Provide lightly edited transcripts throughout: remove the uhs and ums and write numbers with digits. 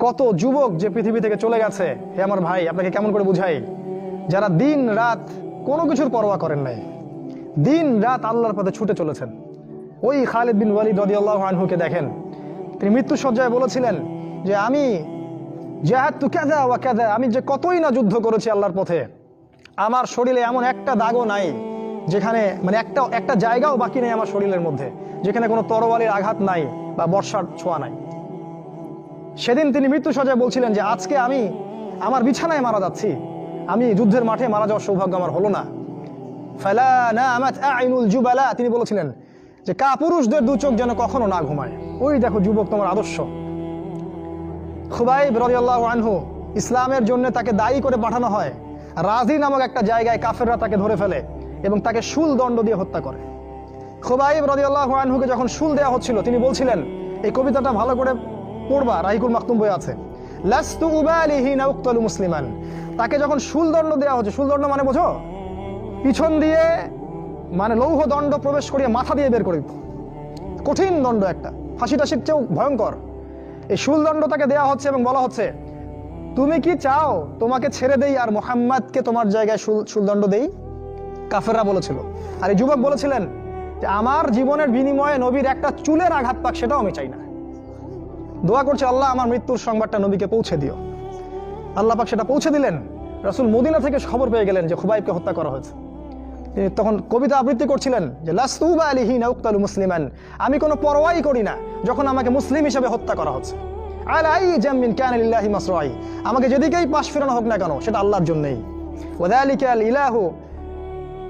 কত যুবক যে পৃথিবী থেকে চলে গেছে। হে আমার ভাই, আপনাকে কেমন করে বুঝাই, যারা দিন রাত কোনো কিছুর পরোয়া করেন নাই, দিন রাত আল্লাহর পথে ছুটে চলেছেন। ওই খালিদ বিন ওয়ালিদ রাদিয়াল্লাহু আনহুকে দেখেন, তিনি মৃত্যু সজ্জায় বলেছিলেন যে আমি জাহাদতু কাযা ওয়া কাযা, আমি যে কতই না যুদ্ধ করেছি আল্লাহর পথে, আমার শরীরে এমন একটা দাগও নাই যেখানে, মানে একটা জায়গাও বাকি নেই আমার শরীরের মধ্যে যেখানে কোনো তরবারির আঘাত নাই বা বর্ষার ছোঁয়া নাই। সেদিন তিনি মৃত্যু সজ্জায় বলছিলেন যে আজকে আমি আমার বিছানায় মারা যাচ্ছি, আমি যুদ্ধের মাঠে মারা যাওয়ার সৌভাগ্য আমার হলো না। ফালা নামাত আইনুল জুবালা, তিনি বলেছিলেন যে কাপুরুষদের দু চোখ যেন কখনো না ঘুমায়। ওই দেখো যুবক, তোমার আদর্শ। খুবাইব রাদিয়াল্লাহু আনহু, ইসলামের জন্য তাকে দায়ী করে পাঠানো হয়, রাজি নামক একটা জায়গায় কাফেররা তাকে ধরে ফেলে এবং তাকে শুল দণ্ড দিয়ে হত্যা করে। খুবাইব রাদিয়াল্লাহু আনহুকে যখন শুল দেওয়া হচ্ছিল, তিনি বলছিলেন, এই কবিতাটা ভালো করে পড়বা, রাহিকুল মাকতুম বই আছে, লাস্তু উবালি হিনা উক্তালু মুসলিমান। তাকে যখন শুল দণ্ড দেওয়া হচ্ছে, শুল দণ্ড মানে বোঝো, পিছন দিয়ে মানে লৌহ দণ্ড প্রবেশ করিয়ে মাথা দিয়ে বের করে দিত, কঠিন দণ্ড, একটা ফাঁসি টাসির চেয়েও ভয়ঙ্কর। এই শুল দণ্ড তাকে দেওয়া হচ্ছে এবং বলা হচ্ছে, তুমি কি চাও তোমাকে ছেড়ে দেই আর মুহাম্মাদকে তোমার জায়গায় শুলদণ্ড দেই? কাফেররা বলেছিল। আর এই যুবক বলেছিলেন যে আমার জীবনের বিনিময়ে নবীর একটা চুলের আঘাত পাক, সেটাও আমি চাই না। দোয়া করছে, আল্লাহ আমার মৃত্যুর সংবাদটা নবীকে পৌঁছে দিও। আল্লাহ পাক সেটা পৌঁছে দিলেন। রাসূল মদিনা থেকে খবর পেয়ে গেলেন যে খুবাইবকে হত্যা করা হয়েছে। তিনি তখন কবিতা আবৃত্তি করছিলেন যে লাস্তু উবালি হিনা উক্তালু মুসলিমান, আমি কোনো পরোয়াই করি না যখন আমাকে মুসলিম হিসেবে হত্যা করা হচ্ছে। আলাই জামিন কানা লিল্লাহি মাসরাই, আমাকে যেদিকেই পাশ ফেরানো হোক না কেন সেটা আল্লাহর জন্যই। ওয়াযালিকাল ইলাহু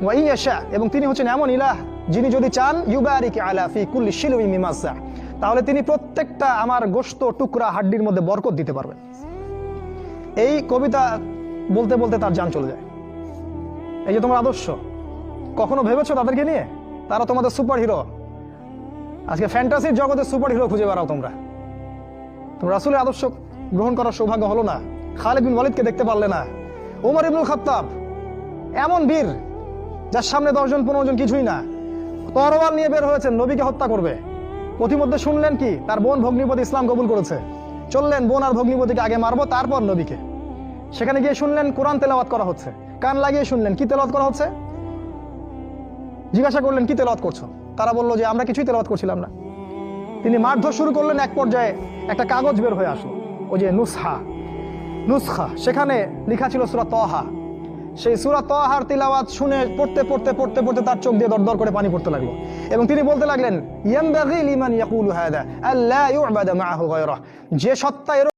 ওয়া ইয়াশা, এবং তিনি হচ্ছেন এমন ইলাহ যিনি যদি চান ইউবারিক আলা ফি কুল্লি শিলউই মিমাসা, তাহলে তিনি প্রত্যেকটা আমার গোশত টুকরা হাড্ডির মধ্যে বরকত দিতে পারবেন। এই কবিতা বলতে বলতে তার জান চলে যায়। এই যে তোমার আদর্শ, কখনো ভেবেছো তাদেরকে নিয়ে? তারা তোমাদের সুপার হিরো। আজকে ফ্যান্টাসির জগতে সুপার হিরো খুঁজে বেড়াও তোমরা। তোমরা রাসূলের আদর্শ গ্রহণ করার সৌভাগ্য হলো না, খালিদ বিন ওয়ালিদকে দেখতে পারলে না। ওমর ইবনুল খাত্তাব এমন বীর, যার সামনে 10 জন 15 জন কিছুই না, তরোয়াল নিয়ে বের হয়েছেন নবীকে হত্যা করবে। প্রতিমধ্যে শুনলেন কি, তার বোন ভগ্নিপতি ইসলাম কবুল করেছে, চললেন বোন আর ভগ্নিপতিকে আগে মারবো তারপর নবীকে। সেখানে গিয়ে শুনলেন কোরআন তেলাওয়াত করা হচ্ছে, কান লাগিয়ে শুনলেন কি তেলাওয়াত করা হচ্ছে। জিজ্ঞাসা করলেন কি তেলাওয়াত করছো? তারা বললো যে আমরা কিছুই তেলাওয়াত করছিলাম না। তিনি মারধর শুরু করলেন, এক পর্যায়ে একটা কাগজ বের হয়ে আসলো, ওই যে নুসখা, সেখানে লেখা ছিল সূরা তাহা। সেই সূরা তাহার তিলাওয়াত শুনে পড়তে পড়তে পড়তে পড়তে তার চোখ দিয়ে দরদর করে পানি পড়তে লাগলো এবং তিনি বলতে লাগলেন, ইয়ামবাগি লিমান ইয়াকুলু হাদা আল্লা ইউবাদা মাআহু গায়রা, যে সত্তা